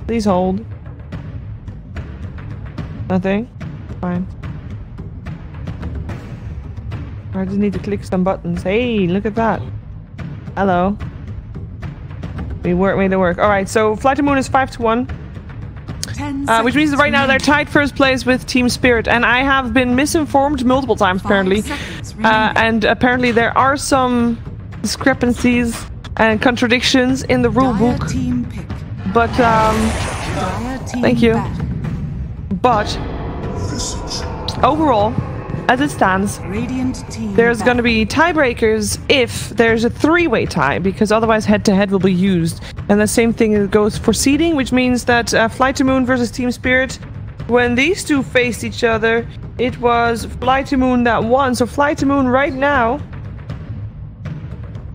Please hold. Nothing? Fine. I just need to click some buttons. Hey, look at that. Hello. We made it work. Alright, so FlyToMoon is 5-1. Which means that right now they're tied first place with Team Spirit. And I have been misinformed multiple times, apparently. And apparently there are some discrepancies and contradictions in the rulebook. But, thank you. But, overall, as it stands, there's going to be tiebreakers if there's a three-way tie, because otherwise head-to-head will be used. And the same thing goes for seeding, which means that FlyToMoon versus Team Spirit, when these two faced each other, it was FlyToMoon that won. So FlyToMoon right now,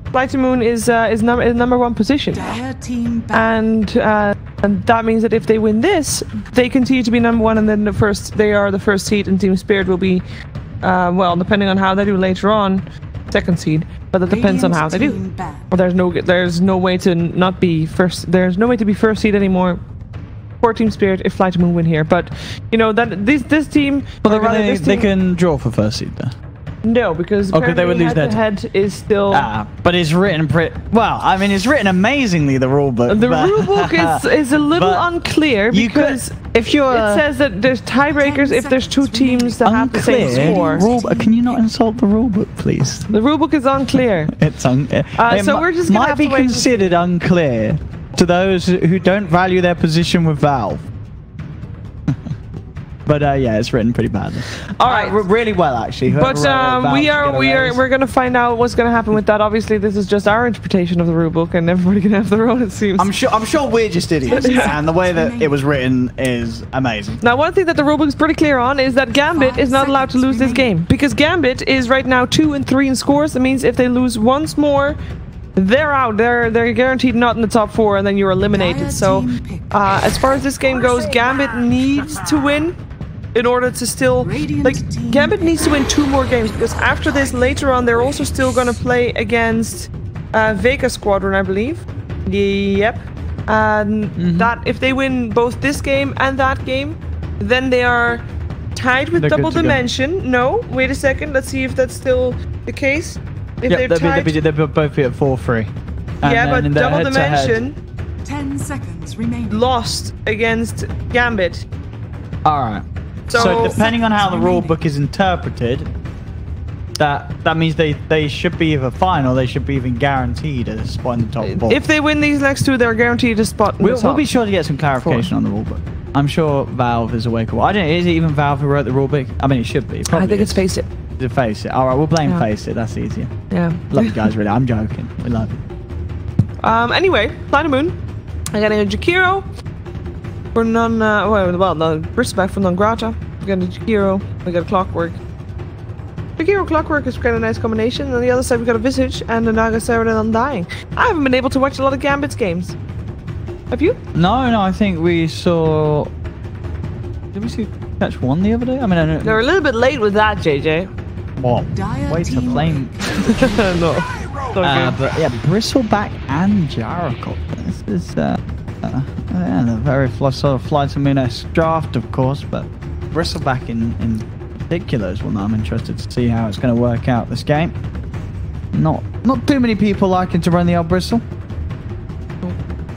FlyToMoon is number one position. And that means that if they win this, they continue to be number one, and then they are the first seed, and Team Spirit will be, well, depending on how they do later on, second seed. But that depends on how they do. Well, there's no way to not be first. There's no way to be first seed anymore for Team Spirit if FlyToMoon win here. But you know that this team. Well, they can draw for first seed there. No, because they would lose their head is still. But it's written well. I mean, it's written amazingly. The rulebook. The rulebook is a little unclear because it says that there's tiebreakers if there's two teams that have the same score. Can you not insult the rulebook, please? The rulebook is unclear. It's unclear. So we're just gonna have to might be considered unclear to those who don't value their position with Valve. But yeah, it's written pretty badly. All right, really well actually. But we're gonna find out what's gonna happen with that. Obviously, this is just our interpretation of the rulebook, and everybody can have their own. It seems. I'm sure we're just idiots, and the way that it was written is amazing. Now, one thing that the rulebook is pretty clear on is that Gambit is not allowed to lose this game, because Gambit is right now 2-3 in scores. That means if they lose once more, they're out. They're guaranteed not in the top 4, and then you're eliminated. So, as far as this game goes, Gambit needs to win in order to still, like, Gambit needs to win 2 more games, because after this, later on, they're also still going to play against Vega Squadron, I believe. Yep. And that, if they win both this game and that game, then they are tied with Double Dimension. No, wait a second. Let's see if that's still the case. If they're tied, they'll both be at 4-3. Yeah, but Double Dimension 10 seconds remaining. Lost against Gambit. All right. So depending on how the rulebook is interpreted, that means they should be either fine or they should be even guaranteed a spot in the top 4. If they win these next 2, they're guaranteed a spot in the top. We'll be sure to get some clarification on the rulebook. I'm sure Valve is awake. Is it even Valve who wrote the rulebook? I mean, it should be. I think it's Face It. Is it Face It? All right, we'll blame Face It. That's easier. Yeah. Love you guys, really. I'm joking. We love you. Anyway, FlyToMoon. I got a Jakiro. For Bristol back for non grata. We got a Jakiro. We got a Clockwork. Jakiro Clockwork is quite a nice combination. And on the other side, we got a Visage and a Naga Sarah Undying. I haven't been able to watch a lot of Gambit's games. Have you? No, I think we saw. Did we catch one the other day? I mean, I don't know. They're a little bit late with that, JJ. What? Wait to blame. No. But yeah, Bristleback and Jericho. This is a very sort of FlyToMoon-esque draft, of course, but Bristleback in particular is one that I'm interested to see how it's going to work out this game. Not too many people liking to run the old Bristol,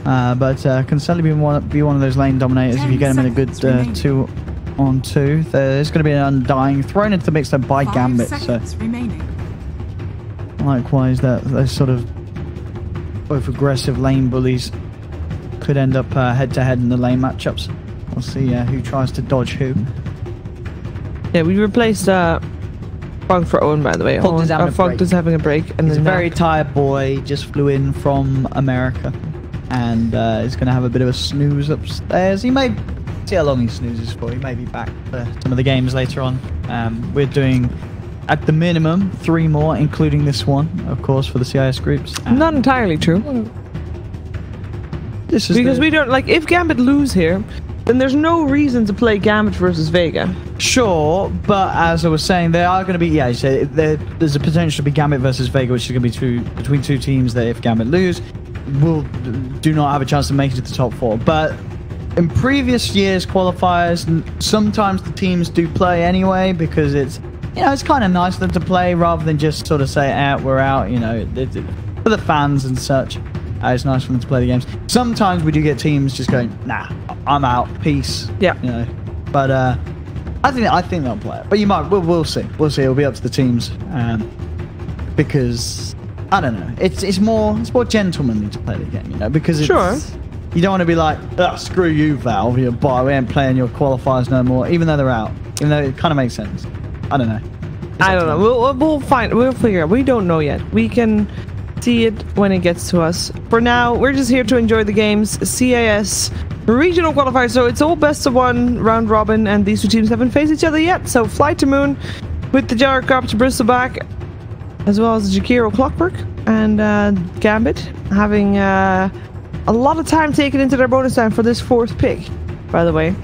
but can certainly be one of those lane dominators if you get them in a good 2-on-2. There's going to be an Undying thrown into the mix there by Gambit. So likewise, those sort of both aggressive lane bullies could end up head-to-head in the lane matchups. We'll see who tries to dodge who. Yeah, we replaced Fog for Owen, by the way. Fog is having a break. And he's a very tired boy, just flew in from America. And is going to have a bit of a snooze upstairs. He may see how long he snoozes for. He may be back for some of the games later on. We're doing, at the minimum, 3 more, including this one, of course, for the CIS groups. Not entirely true. Because we don't, like, if Gambit lose here, then there's no reason to play Gambit versus Vega. Sure, but as I was saying, there are going to be, there's a potential to be Gambit versus Vega, which is going to be between 2 teams that if Gambit lose, do not have a chance to make it to the top 4. But in previous years qualifiers, sometimes the teams do play anyway because it's, you know, it's kind of nice for them to play rather than just sort of say, we're out, you know, for the fans and such. It's nice for them to play the games. Sometimes we do get teams just going, nah, I'm out, peace. Yeah. You know, but I think they'll play it. But we'll see. We'll see. It'll be up to the teams because I don't know. It's more gentlemanly to play the game, you know, because it's, sure. You don't want to be like, screw you, Valve, you're boy, we ain't playing your qualifiers no more, even though they're out. Even though it kind of makes sense. I don't know. I don't know. We'll figure it out. We don't know yet. We can see it when it gets to us. For now, we're just here to enjoy the games. CIS regional qualifier, so it's all best of one round robin, and these two teams haven't faced each other yet. So FlyToMoon with the Gyrocopter Bristleback, as well as the Jakiro Clockwork, and Gambit having a lot of time taken into their bonus time for this 4th pick, by the way.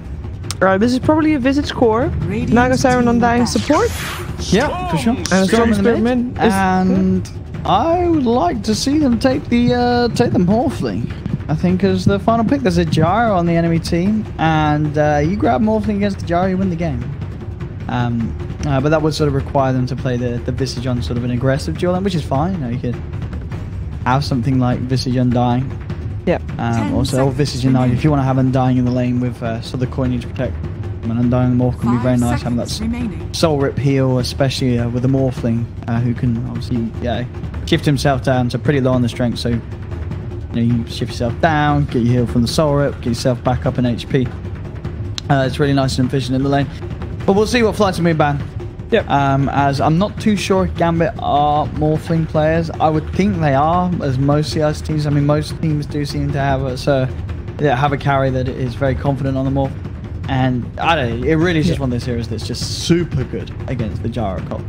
This is probably a Visage Core, Naga Siren Undying support. Yeah, for sure. And a Storm Spirit mid. And I would like to see them take the Morphling. I think as the final pick. There's a Gyro on the enemy team, and you grab Morphling against the Gyro, you win the game. But that would sort of require them to play the Visage on sort of an aggressive dual lane, which is fine. You know, you could have something like Visage Undying. Yep. Also, Visage Undying, if you want to have Undying in the lane with sort of the core you need to protect. I mean, Undying Morph can be very nice, having that Soul Rip heal, especially with the Morphling, who can obviously shift himself down to pretty low on the strength, so you know, you shift yourself down, get your heal from the Soul Rip, get yourself back up in HP. It's really nice and efficient in the lane. But we'll see what FlyToMoon ban. Yep. As I'm not too sure if Gambit are Morphling players. I would think they are, as most CIS teams. I mean, most teams do seem to have a carry that is very confident on the Morph. And I don't know, it really is just one of those heroes that's just super good against the Gyrocopter.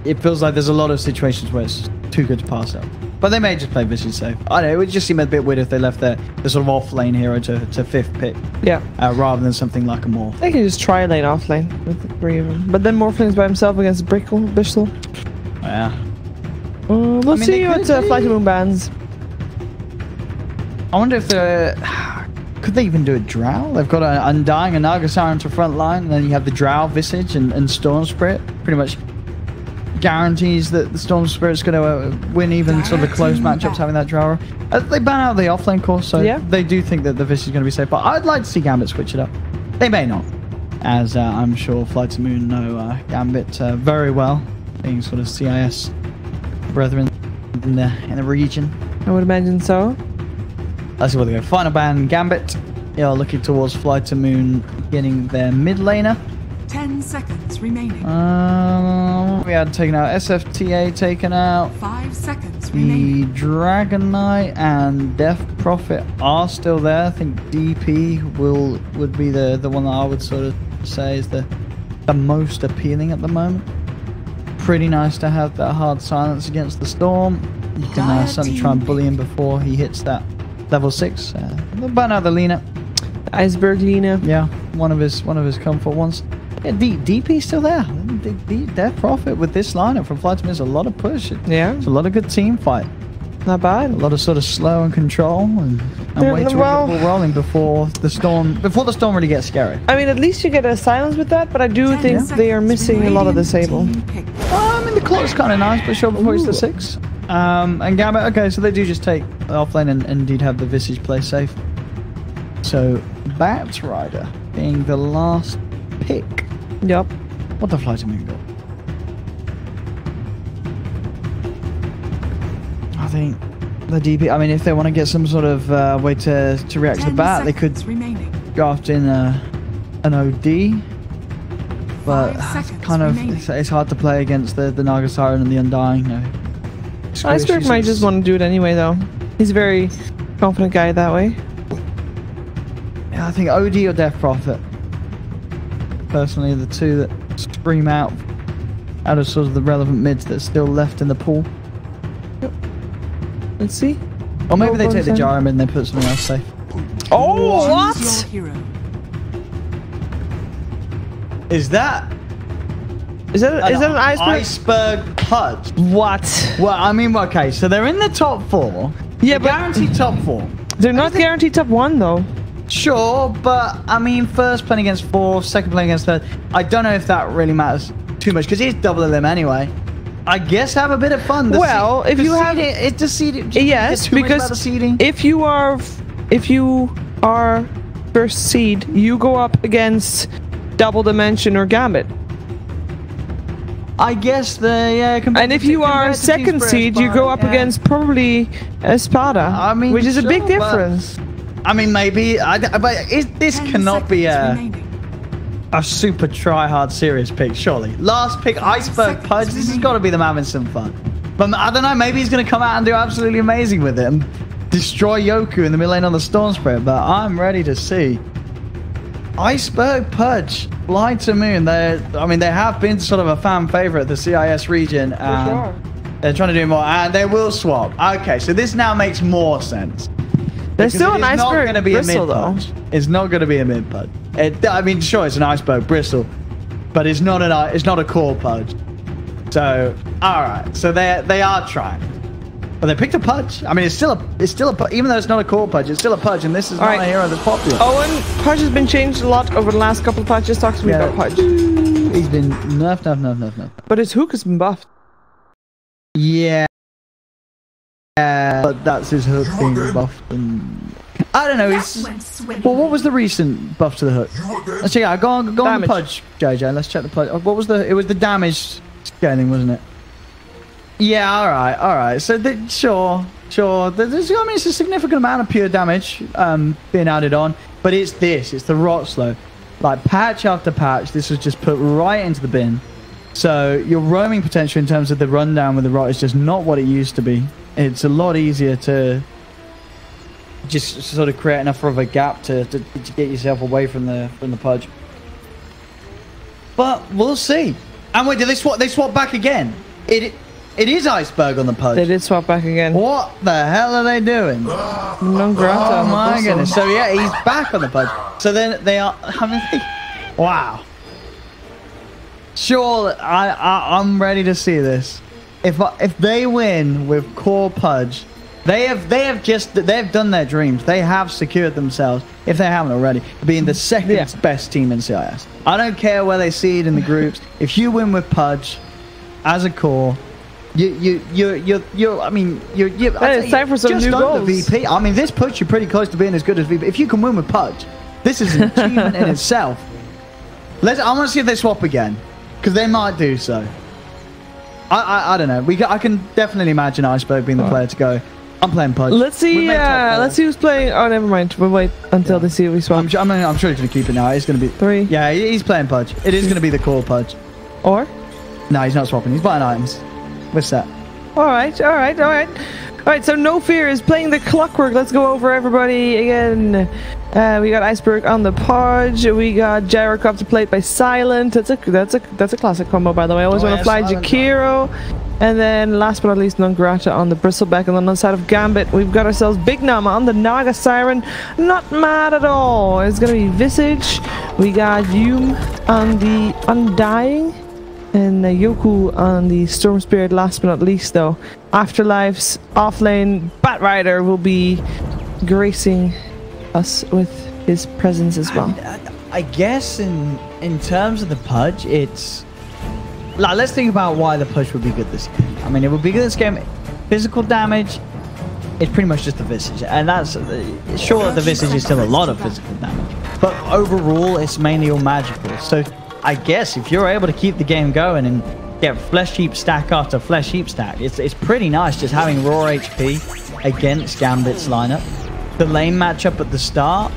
It feels like there's a lot of situations where it's too good to pass up. But they may just play Visage safe. I don't know, it would just seem a bit weird if they left the sort of off-lane hero to 5th pick. Yeah. Rather than something like a Morph. They can just try lane off-lane with the 3 of them. But then Morphling's by himself against Bristle. Yeah. We'll see what FlyToMoon bans. I wonder if they're... Could they even do a Drow? They've got an Undying and Naga Siren to front line, and then you have the Drow Visage and Storm Spirit. Pretty much guarantees that the Storm Spirit's going to win even sort of the close matchups having that Drow. They ban out the offlane course, so they do think that the Visage is going to be safe. But I'd like to see Gambit switch it up. They may not, as I'm sure FlyToMoon know Gambit very well, being sort of CIS brethren in the region. I would imagine so. Let's see where they go. Final ban, Gambit. Yeah, looking towards FlyToMoon getting their mid laner. 10 seconds remaining. We had taken out SFTA, taken out. 5 seconds remaining. The Dragon Knight and Death Prophet are still there. I think DP would be the one that I would sort of say is the most appealing at the moment. Pretty nice to have that hard silence against the Storm. You can certainly try and bully him before he hits that level 6. Ban out the Lina. Iceberg Lina. Yeah, one of his comfort ones. Yeah, DP's still there. Death Prophet with this lineup from FlyToMoon is a lot of push. It's a lot of good team fight. Not bad. A lot of sort of slow and control and wait to rolling before the storm really gets scary. I mean, at least you get a silence with that, but I do think they are missing a lot of disable. I mean, the clock's kind of nice, but sure before it's the 6. And Gambit, okay, so they do just take offlane and indeed have the Visage play safe. So Bat Rider being the last pick. Yep. What the FlyToMoon got? I think the DP. I mean, if they want to get some sort of way to react to the Bat, they could draft in an OD. But kind of it's hard to play against the Naga Siren and the Undying. Iceberg might just want to do it anyway, though. He's a very confident guy that way. Yeah, I think OD or Death Prophet. Personally, the two that scream out of sort of the relevant mids that's still left in the pool. Yep. Let's see. Or maybe they take the Gyro mid and they put something else safe. Oh, what? Is that an iceberg PUD? What? Well, I mean, okay, so they're in the top 4. Yeah, but guaranteed top 4. They're not guaranteed top 1 though. Sure, but I mean, first playing against fourth, second playing against third. I don't know if that really matters too much because it's double elim anyway. I guess have a bit of fun. Well, if you have it, the seeding. Yes, because if you are first seed, you go up against Double Dimension or Gambit. I guess and if you are second seed, you go up against probably Espada. I mean, which is a big difference. I mean, maybe. But this cannot be a super try-hard serious pick, surely. Last pick, Iceberg Pudge. This has got to be them having some fun. But I don't know. Maybe he's going to come out and do absolutely amazing with it and destroy Yoku in the mid lane on the Storm Spirit. But I'm ready to see. Iceberg Pudge, FlyToMoon. They have been sort of a fan favorite, the CIS region. They're trying to do more, and they will swap. Okay, so this now makes more sense. There's still an Iceberg Bristle, though. It's not going to be a mid Pudge. I mean, sure, it's an Iceberg Bristle, but it's not a core Pudge. So, all right. So they are trying. But they picked a Pudge. I mean, it's still a Pudge. Even though it's not a core Pudge, it's still a Pudge, and this is not a hero that's popular. Owen, Pudge has been changed a lot over the last couple of patches. Talk to me about Pudge. He's been nerfed. But his hook has been buffed. Yeah. But that's his hook being buffed. And I don't know. Well, what was the recent buff to the hook? Let's check it out. Go on the Pudge, JJ. Let's check the Pudge. What was it was the damage scaling, wasn't it? Yeah, all right. So, sure. There's, I mean, it's a significant amount of pure damage being added on, but it's the rot slow. Like, patch after patch, this was just put right into the bin. So, your roaming potential in terms of the rundown with the rot is just not what it used to be. It's a lot easier to just sort of create enough of a gap to get yourself away from the Pudge. But we'll see. And wait, did they swap back again? It is Iceberg on the Pudge. They did swap back again. What the hell are they doing? Non grata. Oh my goodness. So yeah, he's back on the Pudge. So then they are. I mean, wow. Sure, I'm ready to see this. If they win with core Pudge, they've done their dreams. They have secured themselves, if they haven't already, being the second best team in CIS. I don't care where they seed in the groups. If you win with Pudge as a core, I mean, it's time for some new goals. VP. I mean, this puts you pretty close to being as good as VP. If you can win with Pudge, this is an achievement in itself. I want to see if they swap again, because they might do so. I don't know. I can definitely imagine Iceberg being the player to go. I'm playing Pudge. Let's see. Let's see who's playing. Oh, never mind. We'll wait until they see if we swap. I'm sure he's going to keep it now. It's going to be 3. Yeah, he's playing Pudge. It is going to be the core Pudge. Or? No, he's not swapping. He's buying items. What's that? All right. So No Fear is playing the Clockwork. Let's go over everybody again. We got Iceberg on the Pudge. We got Jericho to play it by Silent. That's a classic combo, by the way. I always want to fly Jakiro. And then last but not least, Non-Grata on the Bristleback. And then on the side of Gambit, we've got ourselves Big Nama on the Naga Siren. Not mad at all. It's gonna be Visage. We got Yume on the Undying. And Yoku on the Storm Spirit. Last but not least, though, Afterlife's offlane Batrider will be gracing us with his presence as well. I guess in terms of the Pudge, it's like, let's think about why the Pudge would be good this game. I mean, it would be good this game. Physical damage, it's pretty much just the Visage, and that's sure the Visage is still a lot of physical damage, but overall it's mainly all magical. So I guess if you're able to keep the game going and get flesh heap stack after flesh heap stack, it's pretty nice just having raw HP against Gambit's lineup. The lane matchup at the start,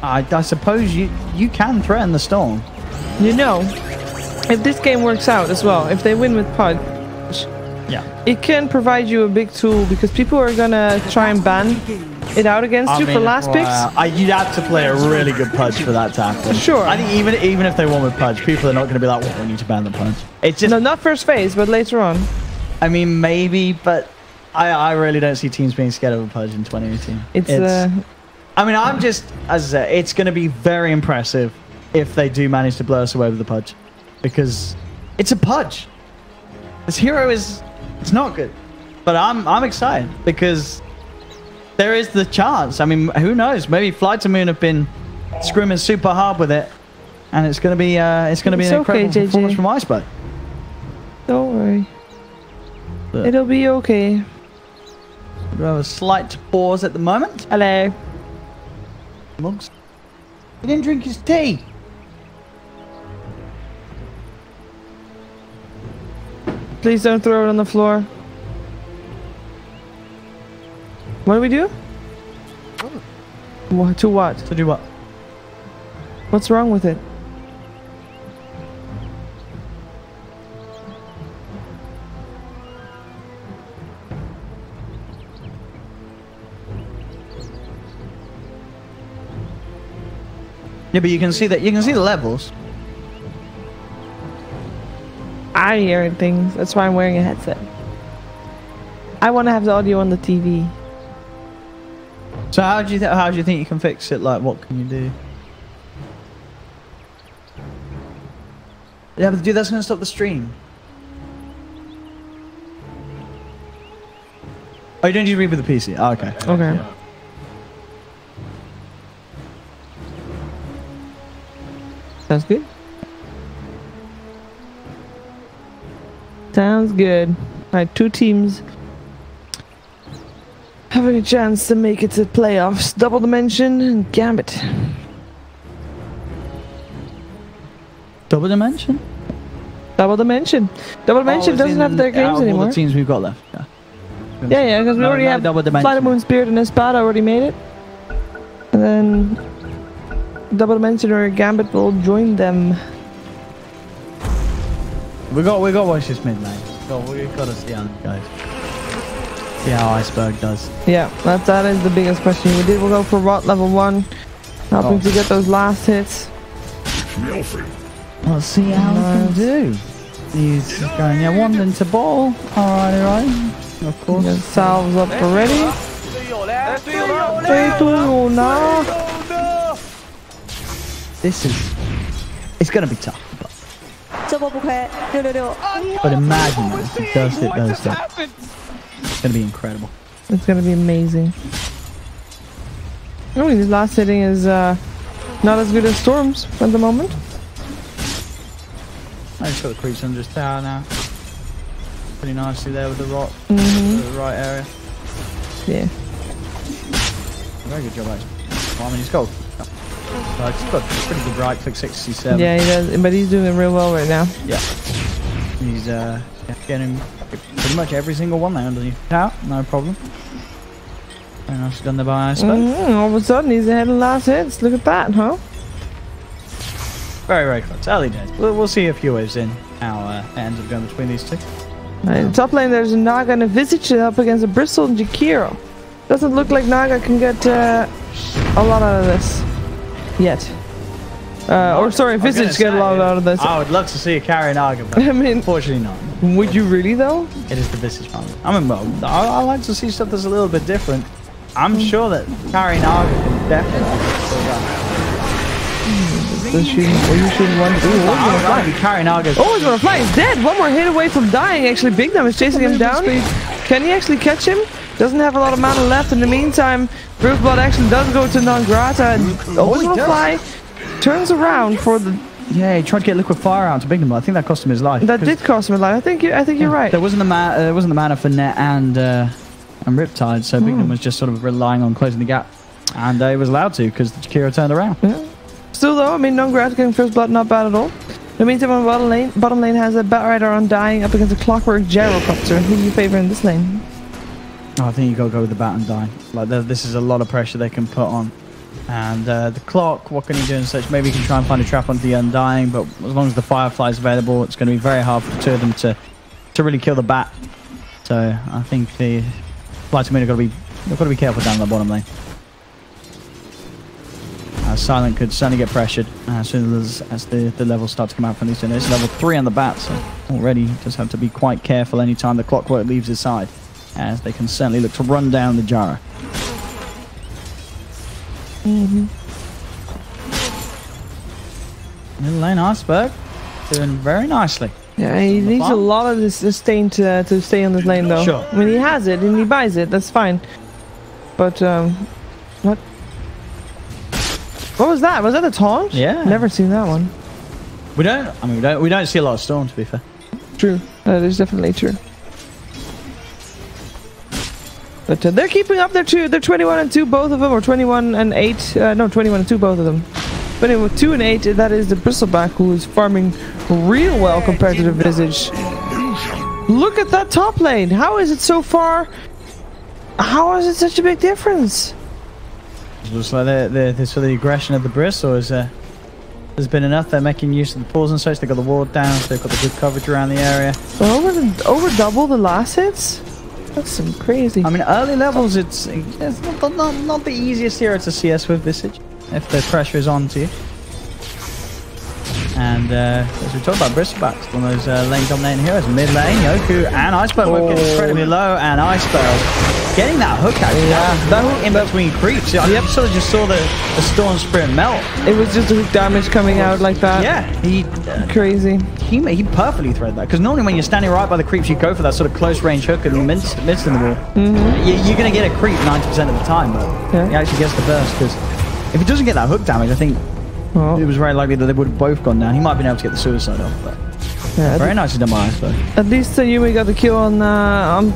I suppose you can threaten the Storm. You know, if this game works out as well, if they win with Pudge, it can provide you a big tool, because people are gonna try and ban it out against you for last picks. You'd have to play a really good Pudge for that to happen. Sure. I think even if they won with Pudge, people are not going to be like, well, we need to ban the Pudge. It's just, no, not first phase, but later on. I mean, maybe, but I really don't see teams being scared of a Pudge in 2018. I mean, I'm just, as I said, it's going to be very impressive if they do manage to blow us away with the Pudge, because it's a Pudge. This hero it's not good, but I'm excited because There is the chance. I mean, who knows? Maybe FlyToMoon have been scrimming super hard with it, and it's going to be an incredible performance from Iceberg. Don't worry. It'll be okay. We have a slight pause at the moment. Hello. Mugs. He didn't drink his tea. Please don't throw it on the floor. What do we do? What, to what? To do what? What's wrong with it? Yeah, but you can see the levels. I hear things. That's why I'm wearing a headset. I want to have the audio on the TV. So how do you think you can fix it? Like, what can you do? Yeah, but dude, that's going to stop the stream. Oh, you don't need to read with the PC. Oh, okay. Okay. Yeah. Sounds good. Sounds good. Alright, 2 teams having a chance to make it to playoffs. Double Dimension and Gambit. Double Dimension? Double Dimension. Double Dimension doesn't have their games anymore. All the teams we've got left. Yeah, Yeah, because we already have FlyToMoon, Spirit, and Espada already made it. And then Double Dimension or Gambit will join them. We got to watch this mid lane. We've got to see how it goes. See how Iceberg does. Yeah, that is the biggest question. We'll go for Rot level 1, helping to get those last hits. Let's see how he can do. He's going, yeah, 1 into ball. Alrighty, right. Of course. Get salves up already. It's going to be tough. But imagine if he does hit those stuff. It's going to be incredible. It's going to be amazing. I mean, his last hitting is not as good as Storm's at the moment. I just got the creeps under his tower now. Pretty nicely there with the rock. The right area. Yeah. Very good job, actually. Well, I mean, he's got a pretty good right click, 67. Yeah, he does, but he's doing it real well right now. Yeah. He's getting pretty much every single one there underneath the tower. No problem. Very nicely done there by Iceberg. All of a sudden, he's ahead of the last hits. Look at that, huh? Very, very close. Early days. We'll see a few waves in how it ends up going between these two. In the top lane, there's a Naga and a Visage up against a Bristle and Jakiro. Doesn't look like Naga can get a lot out of this yet. Or sorry, Visage get a lot out of this. I would love to see a carry Naga, but I mean, unfortunately not. Would you really though? It is the Visage one. I mean, well, I like to see stuff that's a little bit different. I'm sure that carry Naga can definitely still run. You shooting one. Carry Naga. Oh, he's gonna fly. He's dead. One more hit away from dying. Actually, Big Dam is chasing him down. Can he actually catch him? Doesn't have a lot of mana left. In the meantime, Bruce Blood actually does go to Non-Grata. Always gonna fly. Turns around for the. Yeah, he tried to get liquid fire out to Big Dam, but I think that cost him his life. That did cost him his life. I think you're right. There wasn't the mana for Net and Riptide, so Big Dam was just sort of relying on closing the gap, and he was allowed to because the Jakiro turned around. Yeah. Still though, I mean, Non-Grata getting first blood, not bad at all. In the meantime, on bottom lane has a Batrider on dying up against a Clockwork Gyrocopter. Who do you favor in this lane? Oh, I think you got to go with the Bat and die. Like, this is a lot of pressure they can put on. And the Clock, what can he do and such? Maybe he can try and find a trap onto the Undying, but as long as the Firefly is available, it's going to be very hard for the two of them to really kill the Bat. So I think the FlyToMoon have got to be careful down the bottom lane. Silent could certainly get pressured as soon as the levels start to come out from these two. It's level 3 on the Bat, so already just have to be quite careful anytime the Clockwork leaves his side, as they can certainly look to run down the Jara. Little lane Iceberg doing very nicely. Yeah, he needs a lot of this sustain to stay on this lane though. Sure. I mean, he has it and he buys it, that's fine. but what? What was that? Was that a taunt? Yeah. Never seen that one. We don't. I mean, we don't see a lot of storm, to be fair. True. That is definitely true. But they're keeping up their 21 and 2, both of them, or 21 and 8. No, 21 and 2, both of them. But anyway, 2 and 8, that is the Bristleback, who is farming real well compared to the Visage. Look at that top lane. How is it so far? How is it such a big difference? It looks like the aggression of the Bristle has been enough. They're making use of the pulls and such. They've got the ward down, so they've got the good coverage around the area. Over double the last hits? That's some crazy. I mean, early levels, it's not the easiest hero to CS with Visage, if the pressure is on to you. And as we talked about, Bristlebacks, one of those lane dominating heroes. Mid lane, Yoku and Iceberg both getting incredibly low, and Iceberg getting that hook actually. Yeah, that hook in between creeps. I sort of just saw the Storm Spirit melt. It was just a hook damage coming out like that. Yeah, crazy. He perfectly threaded that, because normally when you're standing right by the creeps, you go for that sort of close range hook and mids in the wall. You're going to get a creep 90% of the time, but he actually gets the burst, because if he doesn't get that hook damage, I think it was very likely that they would have both gone down. He might have been able to get the suicide off, but very nicely done by Iceberg. At least Yumi got the kill on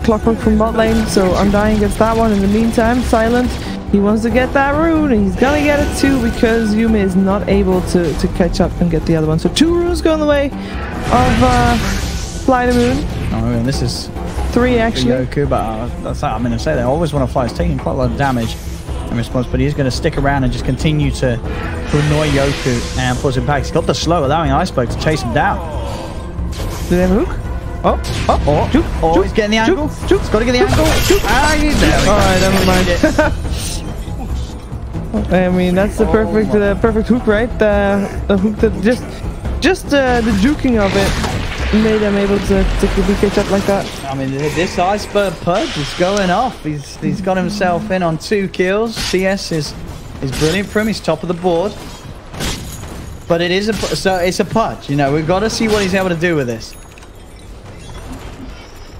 Clockwork from bot lane, so Undying gets that one. In the meantime, Silent, he wants to get that rune, and he's gonna get it too, because Yumi is not able to catch up and get the other one. So 2 runes go in the way of FlyToMoon. Oh, and this is 3 actually. Yoku, but that's I'm going to say they always want to fly. It's taking quite a lot of damage in response, but he's going to stick around and just continue to annoy Yoku and force him back. He's got the slow, allowing Iceberg to chase him down. Do they have a hook? He's getting the angle. He's got to get the angle. Alright, never mind. I mean, that's the perfect hook, right? The hook that just the juking of it made them able to catch up like that. I mean, this Iceberg Pudge is going off. He's got himself in on 2 kills. CS is brilliant for him. He's top of the board. But it's a Pudge. You know, we've got to see what he's able to do with this.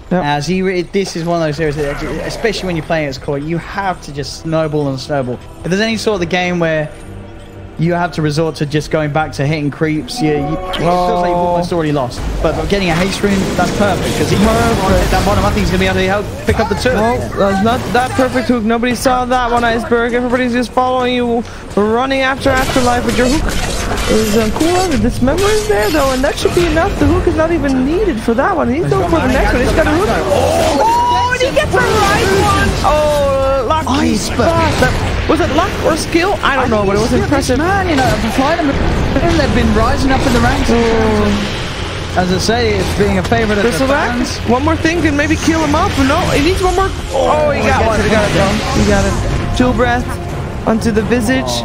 Yep. As this is one of those areas, especially when you're playing as core, you have to just snowball and snowball. If there's any sort of the game where you have to resort to just going back to hitting creeps, it feels like you've almost already lost. But getting a haste rune, that's perfect, because he hit that bottom. I think he's going to be able to help pick up the 2. Well, that's not that perfect hook. Nobody saw that one, Iceberg. Everybody's just following you, running after Afterlife with your hook. Is cool. The dismember is there though, and that should be enough. The hook is not even needed for that one. He's going for the next one. He's got a hook. Oh, and he gets the right one. Oh, luck. Was it luck or skill? I don't know, but it was impressive. Man, you know, they've been rising up in the ranks. As I say, it's being a favorite of the fans. One more thing can maybe kill him off. No, he needs one more. Oh, he got one. He got it though. He got it. Chill breath onto the Visage.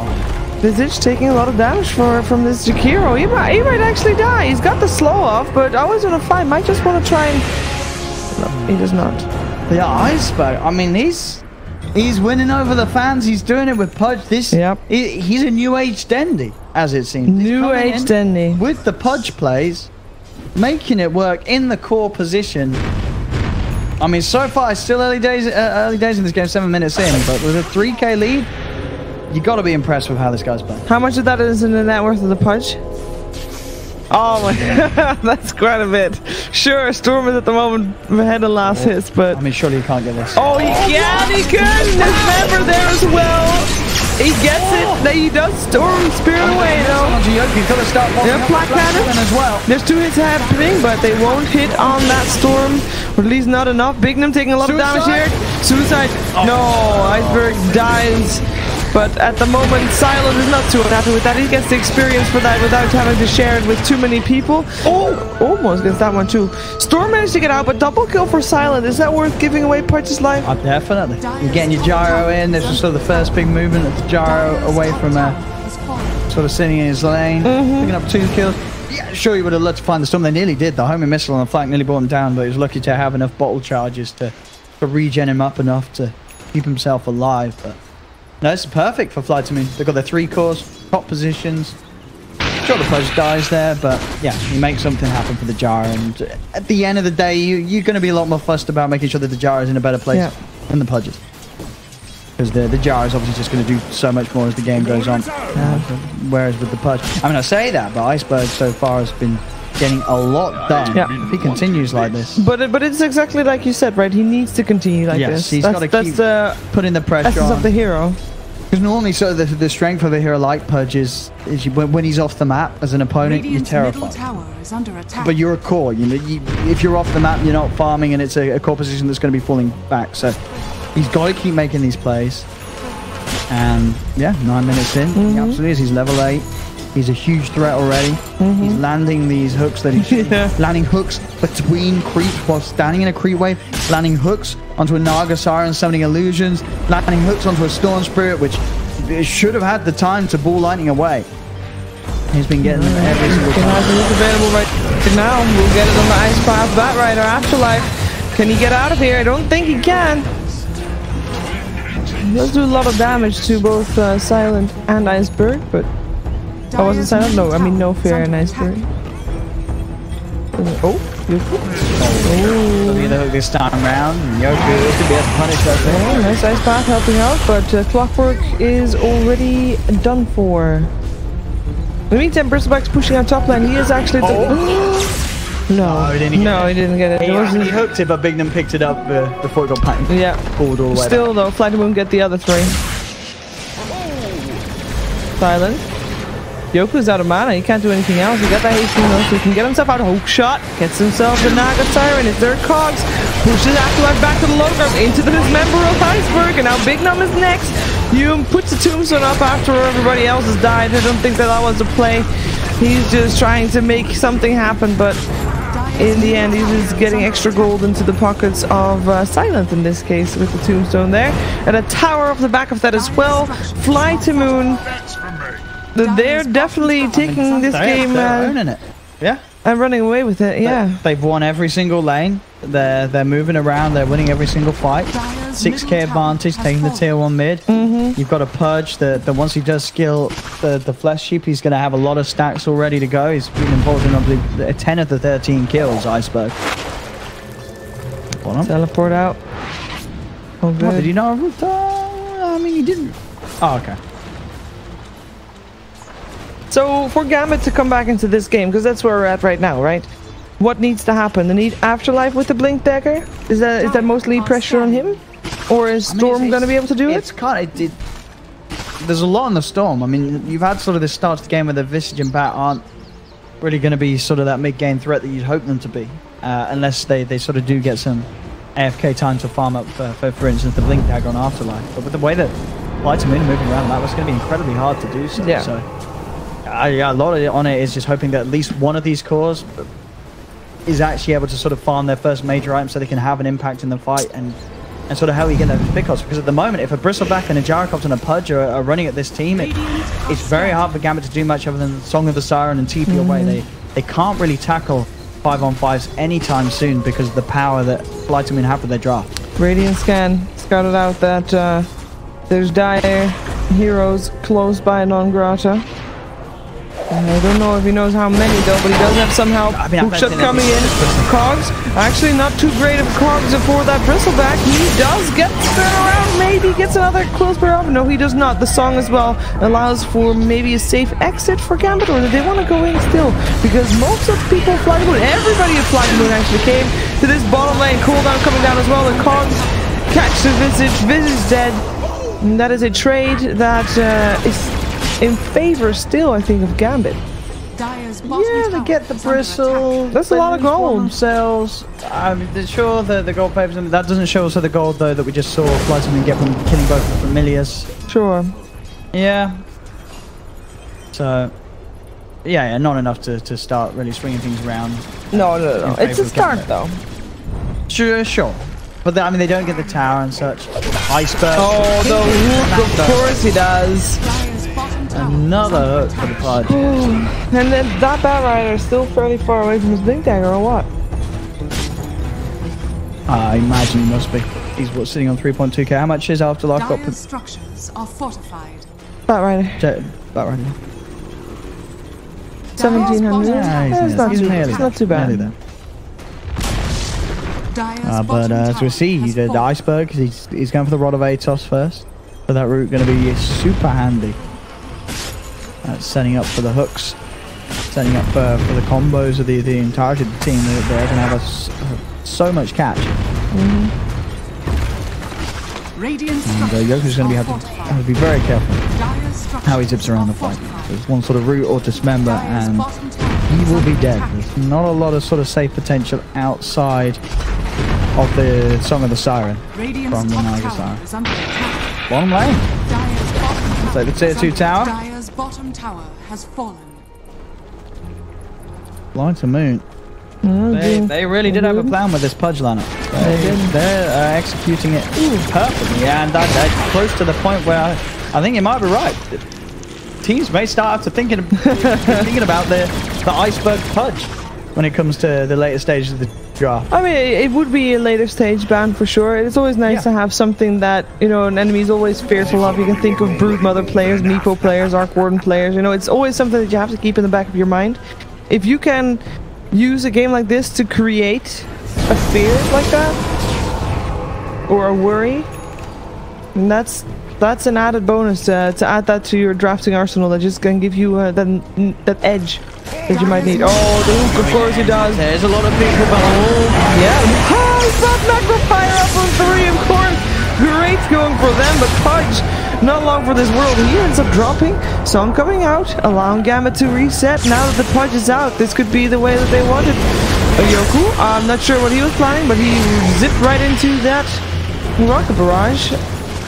Visage taking a lot of damage from this Jakiro. He might actually die. He's got the slow off, but always on a fight. Might just want to try and... No, he does not. Yeah, Iceberg. I mean, he's winning over the fans. He's doing it with Pudge. He's a new age Dendy, as it seems. New age Dendy. With the Pudge plays, making it work in the core position. I mean, so far, it's still early days in this game, 7 minutes in, but with a 3k lead, you got to be impressed with how this guy's playing. How much of that is in the net worth of the Pudge? Oh my, that's quite a bit. Sure, Storm is at the moment ahead of last hits, but... I mean, surely you can't get this. Oh, he can! Dismember there as well! He gets it! He does Storm Spirit away though. They're Black Cannon as well. There's 2 hits happening, but they won't hit on that Storm. Or at least not enough. Bignum taking a lot of damage here. Suicide. No, Iceberg dies. But at the moment, Silent is not too unhappy with that. He gets the experience for that without having to share it with too many people. Oh, almost gets that one too. Storm managed to get out, but double kill for Silent. Is that worth giving away Pudge's life? Definitely. You're getting your gyro in. This was sort of the first big movement of the gyro away from sort of sitting in his lane. Picking up 2 kills. Yeah, sure you would have loved to find the Storm. They nearly did. The homing missile on the flank nearly brought him down, but he was lucky to have enough bottle charges to regen him up enough to keep himself alive. But no, it's perfect for FlyToMoon. They've got their 3 cores, top positions. Sure, the Pudge dies there, but yeah, you make something happen for the Jara. And at the end of the day, you're going to be a lot more fussed about making sure that the Jara is in a better place than the Pudges. because the Jar is obviously just going to do so much more as the game goes on. Whereas with the Purge, I mean, I say that, but Iceberg so far has been getting a lot done. Yeah. If he continues like this. But it's exactly like you said, right? He needs to continue like this. He's got to keep putting the pressure on. Of the hero. Because normally, so the strength of a hero like Pudge is when he's off the map as an opponent, you're terrified. Is under attack. But you're a core. You know, if you're off the map, you're not farming, and it's a core position that's going to be falling back. So he's got to keep making these plays. And yeah, 9 minutes in, he absolutely is. He's level 8. He's a huge threat already. He's landing these hooks that he's landing hooks between creeps while standing in a creep wave, landing hooks onto a Naga Siren summoning illusions, landing hooks onto a Storm Spirit, which should have had the time to ball lightning away. He's been getting them every single time. It's available right now. We'll get it on the Ice Path Batrider Afterlife. Can he get out of here? I don't think he can. He does do a lot of damage to both Silent and Iceberg, but I wasn't Silent? No, I mean No Fear and Iceberg. Oh, beautiful. Looking at the hook this time around. Yoku to be able to punish that thing. Oh, nice Ice Path helping out, but Clockwork is already done for. In the meantime, Bristleback's pushing on top lane. He is actually... No, he didn't get it. He hooked it, but Bignum picked it up before it got packed. Yeah. Pulled all the way Still, though, FlyToMoon get the other 3. Silent. Yoku's out of mana. He can't do anything else. He got that hasty though, so he can get himself out. Hook shot. Gets himself the Naga Siren. It's their cogs. Pushes Afterlife back to the low guard into the dismember of Iceberg. And now Bignum is next. Hume puts the tombstone up after everybody else has died. I don't think that was a play. He's just trying to make something happen, but in the end, he's just getting extra gold into the pockets of Silent in this case with the tombstone there. And a tower off the back of that as well. FlyToMoon. They're definitely taking this game owning it. Yeah. And running away with it, yeah. They've won every single lane. They're moving around. They're winning every single fight. 6k advantage, taking the tier 1 mid. You've got a Purge that once he does skill the Flesh Sheep, he's going to have a lot of stacks all ready to go. He's been involved in 10 of the 13 kills, Iceberg. Teleport out. Oh, good. What, did he not? I mean, he didn't. Oh, okay. So for Gambit to come back into this game, because that's where we're at right now, right? What needs to happen? They need Afterlife with the Blink Dagger? Is that mostly pressure on him? Or is Storm going to be able to do it? It's kind of... There's a lot on the Storm. I mean, you've had sort of this start to the game where the Visage and Bat aren't really going to be sort of that mid-game threat that you'd hope them to be. Unless they sort of do get some AFK time to farm up, for instance, the Blink Dagger on Afterlife. But with the way that FlyToMoon are moving around the map, it's going to be incredibly hard to do so. Yeah. So, a lot of it on it is just hoping that at least one of these cores is actually able to sort of farm their first major item so they can have an impact in the fight and sort of how you get those pickups. Because at the moment, if a Bristleback and a Gyrocops and a Pudge are running at this team, it's very hard for Gambit to do much other than Song of the Siren and TP away. They can't really tackle 5-on-5s anytime soon because of the power that FlyToMoon have with their draft. Radiant Scan scouted out that there's dire heroes close by Non-Grata. I don't know if he knows how many though, but he does have some help. Hookshot coming in. Cogs, actually not too great of Cogs for that Bristleback. He does get spin around, maybe gets another close pair up. No, he does not. The song as well allows for maybe a safe exit for Gambit, or do they want to go in still? Because most of people FlyToMoon, everybody at FlyToMoon actually came to this bottom lane. Cooldown coming down as well. The Cogs catch the Visage. Visage dead. And that is a trade that is in favor still, I think, of Gambit. Yeah, they get the bristle. That's a lot of gold. Themselves. I'm sure the gold favors them. That doesn't show us the gold though that we just saw FlyToMoon get from killing both the familiars. Sure. Yeah. So, yeah, not enough to start really swinging things around. No. It's a start though. Sure. But I mean, they don't get the tower and such. Iceberg. Oh, the hook, of course he does. Another hook for the Pudge. And then that Batrider is still fairly far away from his Blink Dagger, or what? I imagine he must be. He's sitting on 3.2k. How much is Afterlife got? Dire structures are fortified. Batrider. Batrider. 1700. Yeah, it's not too bad. But as we see, the Iceberg, he's going for the Rod of Atos first. for that route going to be super handy. Setting up for the hooks, setting up for the combos of the entirety of the team. They're going to have so much catch. And Yoku's going to have to be very careful how he zips around the fight. There's one sort of route or dismember and he will be dead. There's not a lot of sort of safe potential outside of the Song of the Siren from the Naga Siren. Bottom lane. So the tier 2 tower. Dire's bottom tower has fallen. FlyToMoon. They really did have a plan with this Pudge lineup. They're executing it perfectly, and that's close to the point where I think you might be right. Teams may start after thinking about the iceberg Pudge when it comes to the later stages of the draft. I mean, it would be a later stage ban for sure. It's always nice to have something that, you know, an enemy is always fearful of. You can think of Broodmother players, Meepo players, Arc Warden players. You know, it's always something that you have to keep in the back of your mind. If you can use a game like this to create a fear like that, or a worry, and that's an added bonus to add that to your drafting arsenal. That just can give you that edge that you might need. Oh, the hook, of course he does. There's a lot of people below. Yeah. Oh, he's brought Magnifier up on 3, of course. Great going for them, but Pudge, not long for this world. He ends up dropping. Song coming out, allowing Gambit to reset. Now that the Pudge is out, this could be the way that they wanted. Yoku, I'm not sure what he was planning, but he zipped right into that rocket barrage.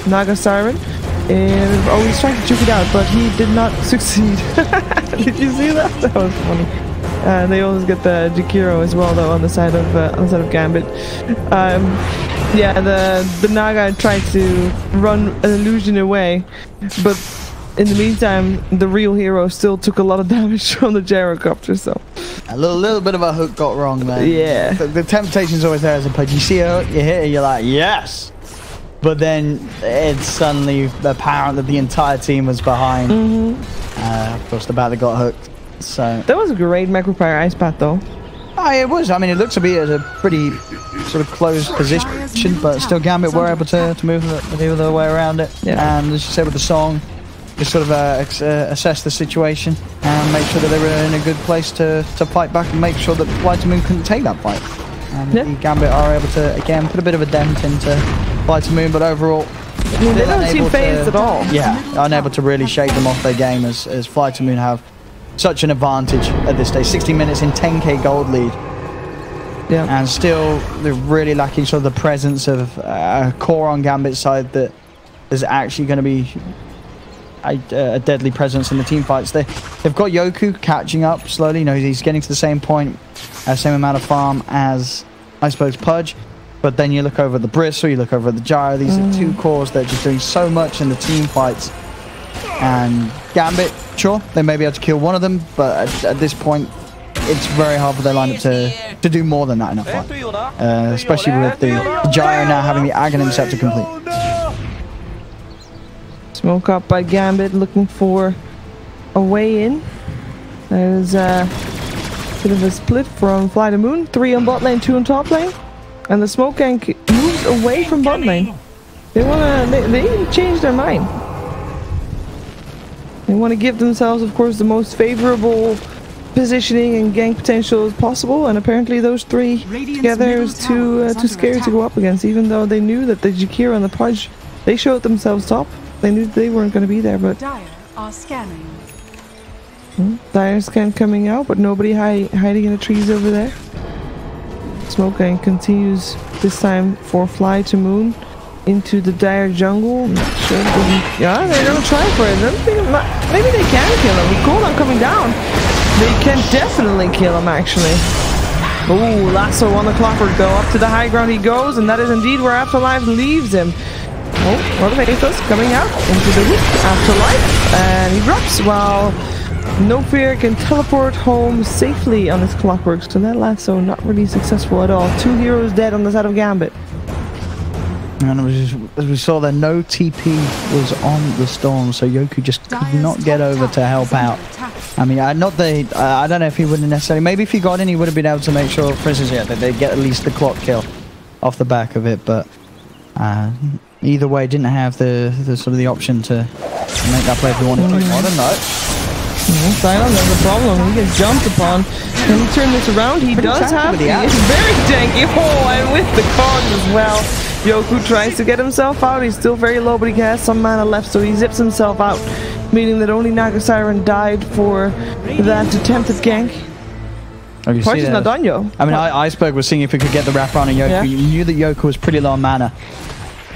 Naga Siren. And, oh, he's trying to juke it out, but he did not succeed. Did you see that? That was funny. They always get the Jakiro as well, though, on the side of Gambit. Yeah, the Naga tried to run an illusion away, but in the meantime, the real hero still took a lot of damage from the gyrocopter. So a little bit of a hook got wrong there. Yeah, the temptation's always there as a Pudge. You see a hook, you hit it, you're like, yes. But then it's suddenly apparent that the entire team was behind. Of course, the batter got hooked. So that was a great Magnifier ice bat, though. Oh, it was. I mean, it looks to be at a pretty sort of closed position, but still Gambit were able to move the other way around it. Yeah. And as you said with the Song, just sort of assess the situation and make sure that they were in a good place to fight back and make sure that FlyToMoon couldn't take that fight. And the Gambit are able to, again, put a bit of a dent into FlyToMoon, but overall, they don't seem phased at all. Yeah, unable to really shake them off their game as FlyToMoon have such an advantage at this stage. 60 minutes in 10k gold lead. Yeah. And still, they're really lacking sort of the presence of a core on Gambit's side that is actually going to be a deadly presence in the team fights. They've got Yoku catching up slowly. You know, he's getting to the same point, same amount of farm as, I suppose, Pudge. But then you look over the Bristle, you look over the Gyro. These are two cores that are just doing so much in the team fights. And Gambit, sure, they may be able to kill one of them, but at this point, it's very hard for their lineup to do more than that in a fight. Especially with the Gyro now having the Aghanim Scepter complete. Smoke up by Gambit, looking for a way in. There's a bit of a split from FlyToMoon. 3 on bot lane, 2 on top lane. And the smoke gank moves away from bot lane. They changed their mind. They want to give themselves, of course, the most favorable positioning and gank potential as possible, and apparently those three together is too scary to go up against, even though they knew that the Jakiro and the Pudge, they showed themselves top. They knew they weren't going to be there, but Dire are scanning. Dire scan coming out, but nobody hiding in the trees over there. Smoke gang continues this time for FlyToMoon into the Dire jungle. I'm not sure. Yeah, they're gonna try for it. Maybe they can kill him. With cooldown coming down, they can definitely kill him, actually. Ooh, lasso on the clockwork though. Up to the high ground he goes, and that is indeed where Afterlife leaves him. Oh, what of Aethos coming out into the roof. Afterlife, and he drops while No Fear can teleport home safely on his clockwork. So that lasso not really successful at all. 2 heroes dead on the side of Gambit. And it was just, as we saw there, no TP was on the Storm, so Yoku just could not get over to help out. I mean, I don't know if he wouldn't necessarily, maybe if he got in, he would have been able to make sure, for instance, that they get at least the clock kill off the back of it, but either way, didn't have the sort of the option to make that play if he wanted to. I don't know. Silence has a problem. He gets jumped upon. Can he turn this around? He does have the... It's very tanky. Oh, and with the cards as well. Yoku tries to get himself out. He's still very low, but he has some mana left, so he zips himself out. Meaning that only Naga Siren died for that attempted gank. Oh, Pudge is not done, yo. I mean, Iceberg was seeing if he could get the wrap around on Yoku. Yeah. You knew that Yoku was pretty low on mana.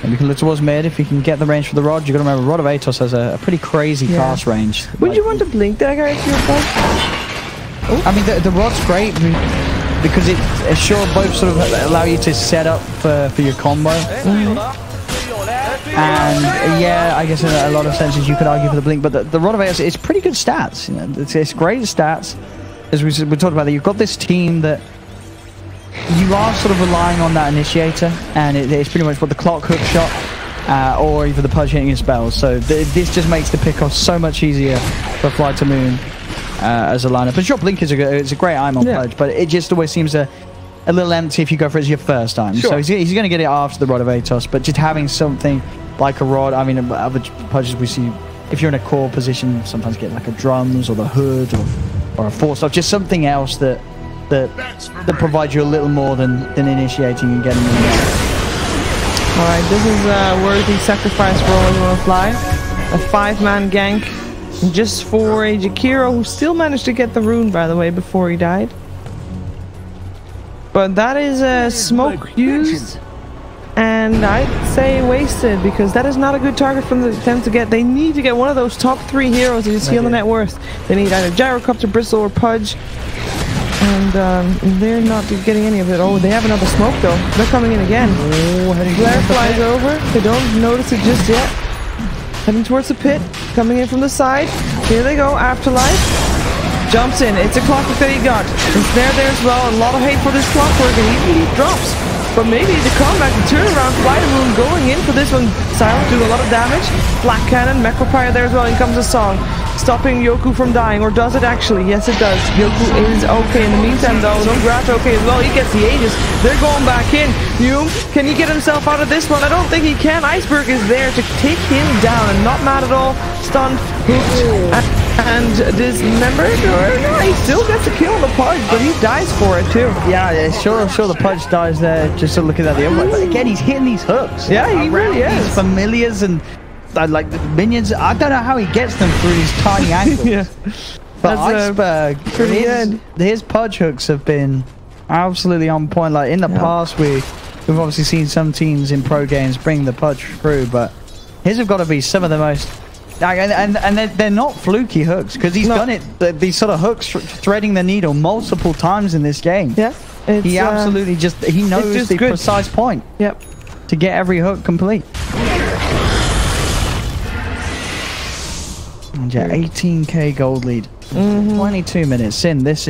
And we can look towards mid if he can get the range for the Rod. You've got to remember, Rod of Atos has a pretty crazy cast range. Would you want to blink that guy if you're I mean, the Rod's great because it sure both sort of allow you to set up for your combo. And yeah, I guess in a lot of senses you could argue for the blink, but the Rod of Atos, it's pretty good stats. You know, it's great stats. As we talked about, that you've got this team that you are sort of relying on that initiator, and it's pretty much what the clock hook shot or either the Pudge hitting your spells. So this just makes the pickoff so much easier for FlyToMoon as a lineup. But sure, blink is it's a great item on Pudge, but it just always seems a little empty if you go for it as your first time. Sure. So he's going to get it after the Rod of Atos, but just having something like a Rod, I mean, other Pudges we see, if you're in a core position, sometimes get like a drums or the hood or a force off, just something else that provides you a little more than initiating and getting in there. Alright, this is a worthy sacrifice for all you want to fly. A 5-man gank just for a Jakiro, who still managed to get the rune, by the way, before he died. But that is a smoke used, and I'd say wasted, because that is not a good target for them to get. They need to get one of those top 3 heroes that you see on the net worth. They need either Gyrocopter, Bristle, or Pudge. And they're not getting any of it. Oh, they have another smoke though. They're coming in again. Flare flies over. They don't notice it just yet. Heading towards the pit. Coming in from the side. Here they go. Afterlife. Jumps in. It's a clockwork that he got. It's there as well. A lot of hate for this clockwork, and he drops. But maybe the comeback, the turnaround, FlyToMoon going in for this one. Silent doing a lot of damage. Black Cannon, Macropire there as well. In comes the song. Stopping Yoku from dying, or does it actually? Yes, it does. Yoku is okay. In the meantime, though, Nongrat okay as well. He gets the Aegis. They're going back in. Yume, can he get himself out of this one? I don't think he can. Iceberg is there to take him down, and not mad at all. Stunned, hooked, and dismembered. No, he still gets a kill on the Pudge, but he dies for it too. Yeah, sure. The Pudge dies there. Just to look at that the other way. But again, he's hitting these hooks. Yeah, he really is. These familiars and like the minions. I don't know how he gets them through these tiny angles. Yeah. But Iceberg, his Pudge hooks have been absolutely on point. Like in the past, we've obviously seen some teams in pro games bring the Pudge through, but his have got to be some of the most. And they're not fluky hooks, because he's done it. These sort of hooks threading the needle multiple times in this game. Yeah. He absolutely he knows the precise point. Yep. To get every hook complete. And yeah, 18k gold lead. 22 minutes in. It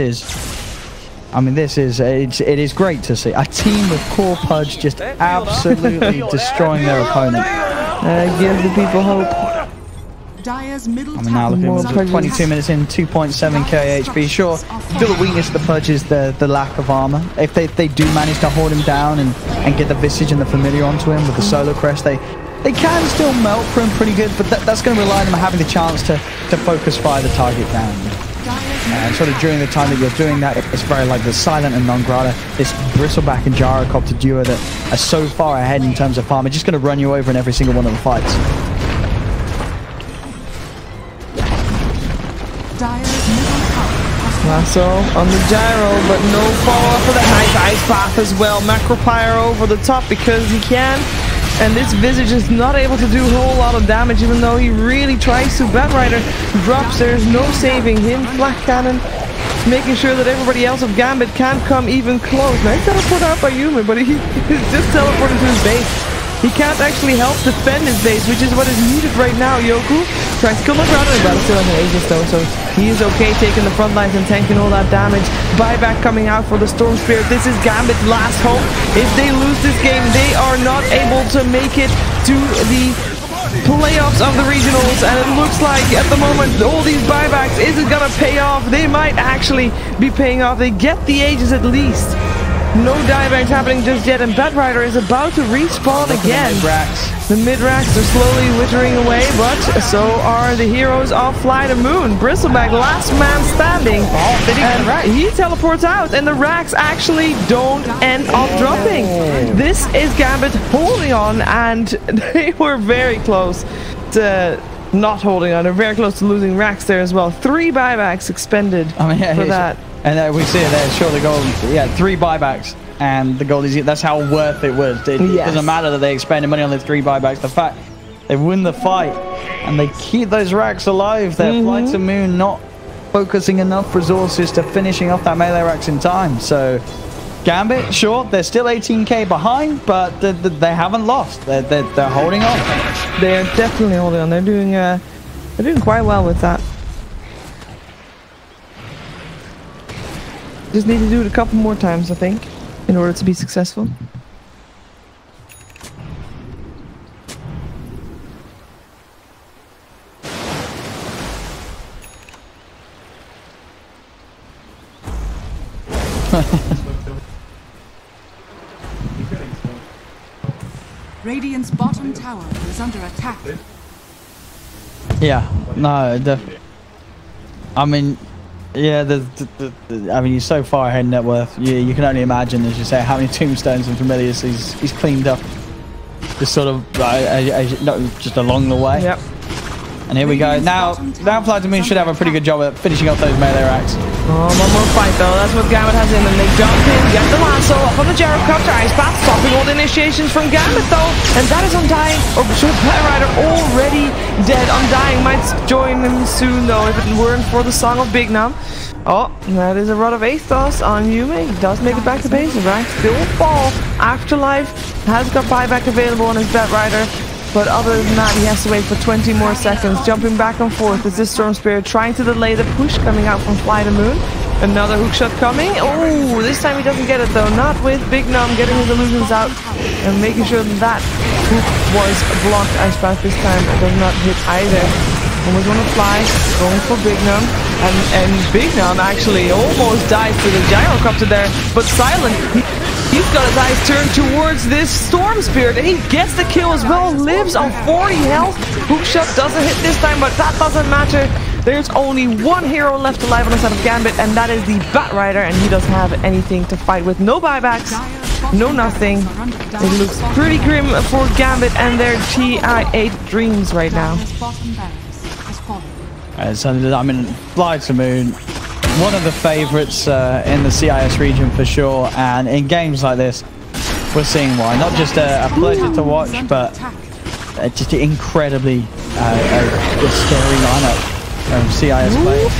is great to see a team with core Pudge just absolutely destroying their opponent. Gives the people hope. Now looking at 22 minutes in, 2.7k HP. Sure, still the weakness of the Pudge is the lack of armor. If they do manage to hold him down and get the Visage and the Familiar onto him with the Solar Crest, they can still melt for him pretty good, but that's going to rely on them having the chance to focus fire the target down. And sort of during the time that you're doing that, it's very like the Silent and Non-Grata, this Bristleback and Gyrocopter duo that are so far ahead in terms of farm, are just going to run you over in every single one of the fights. Lasso on the gyro, but no follow-up for that nice ice path as well. Macropire over the top because he can. And this Visage is not able to do a whole lot of damage, even though he really tries to. Batrider drops, there's no saving him. Black Cannon making sure that everybody else of Gambit can't come even close. Nice teleport out by Yuma, but he's just teleporting to his base. He can't actually help defend his base, which is what is needed right now. Yoku tries to kill Nongrat, but still on the Aegis though, so he is okay taking the front lines and tanking all that damage. Buyback coming out for the Storm Spirit. This is Gambit's last hope. If they lose this game, they are not able to make it to the playoffs of the regionals, and it looks like at the moment all these buybacks isn't gonna pay off. They might actually be paying off. They get the Aegis at least. No diebags happening just yet, and Batrider is about to respawn again. The mid-racks are slowly withering away, but so are the heroes of FlyToMoon. Bristleback, last man standing. And he teleports out, and the racks actually don't end up dropping. This is Gambit holding on, and they were very close to not holding on. They're very close to losing racks there as well. 3 buybacks expended for that. And we see it there, sure, the goal, 3 buybacks, and the goal is, that's how worth it was. It doesn't matter that they expended money on the 3 buybacks, the fact they win the fight, and they keep those racks alive. Their FlyToMoon not focusing enough resources to finishing off that melee racks in time. So, Gambit, sure, they're still 18k behind, but they haven't lost. They're holding on. They're definitely holding on. They're doing quite well with that. Just need to do it a couple more times, I think, in order to be successful. Radiant's bottom tower is under attack. Yeah, no, I mean, yeah, I mean, he's so far ahead in net worth. You can only imagine, as you say, how many tombstones and familiars he's cleaned up. Just sort of, just along the way. Yep. And here we go. Now FlyToMoon should have a pretty good job at finishing off those melee racks. Oh, one more fight though. That's what Gambit has in, and they jump in, get the lasso up on the gyrocopter. Ice Path stopping all the initiations from Gambit though, and that is Undying. Oh, so Batrider already dead. Undying might join him soon though, if it weren't for the song of Big Nam. Oh, that is a rod of Aethos on Yume. He does make it back to base. Right, still fall. Afterlife has got buyback available on his Batrider. But other than that, he has to wait for 20 more seconds. Jumping back and forth is this Storm Spirit trying to delay the push coming out from FlyToMoon. Another hook shot coming. Oh, this time he doesn't get it though. Not with Big Nom getting his illusions out and making sure that hook was blocked. Ice Path this time does not hit either. Almost want to fly, going for Big Nom. And Big Nom actually almost dies to the gyrocopter there. But Silent, he's got his eyes turned towards this Storm Spirit, and he gets the kill as well. Lives on 40 health. Hookshot doesn't hit this time, but that doesn't matter. There's only one hero left alive on the side of Gambit, and that is the Batrider, and he doesn't have anything to fight with. No buybacks, no nothing. It looks pretty grim for Gambit and their TI8 dreams right now. So, I mean, FlyToMoon, one of the favorites in the CIS region for sure, and in games like this, we're seeing why. Not just a pleasure to watch, but just an incredibly scary lineup of CIS players.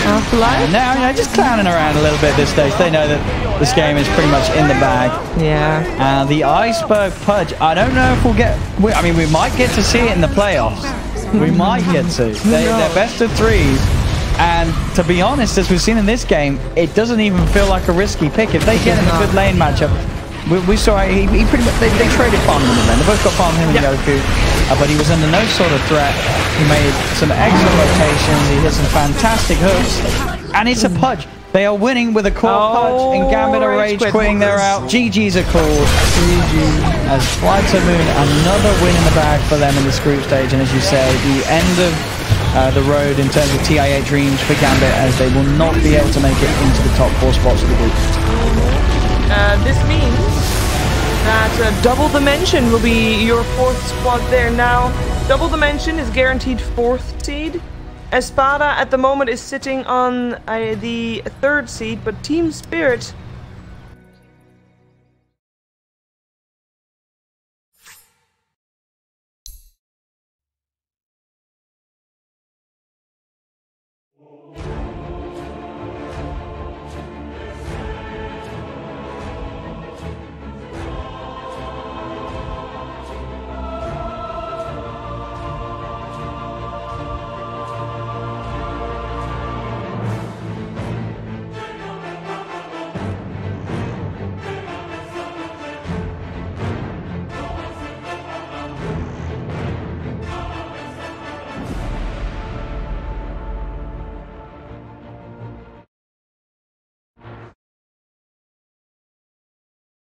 And now, just clowning around a little bit at this stage. They know that this game is pretty much in the bag. Yeah. The Iceberg Pudge, I don't know if we'll get... I mean, we might get to see it in the playoffs. We might get to. They're best of 3s. And to be honest, as we've seen in this game, it doesn't even feel like a risky pick. If they get in a good lane matchup, we saw he pretty much they traded farm him and then they both got farm him and Goku, but he was under no sort of threat. He made some excellent rotations. He hit some fantastic hooks, and it's a Pudge. They are winning with a core Pudge, and Gambit are rage quitting. They're out. GG's are called. As FlyToMoon, another win in the bag for them in this group stage, and as you say, the end of the road in terms of TI8 dreams for Gambit, as they will not be able to make it into the top 4 spots of the group. This means that Double Dimension will be your 4th squad there. Now, Double Dimension is guaranteed 4th seed. Espada at the moment is sitting on the 3rd seed, but Team Spirit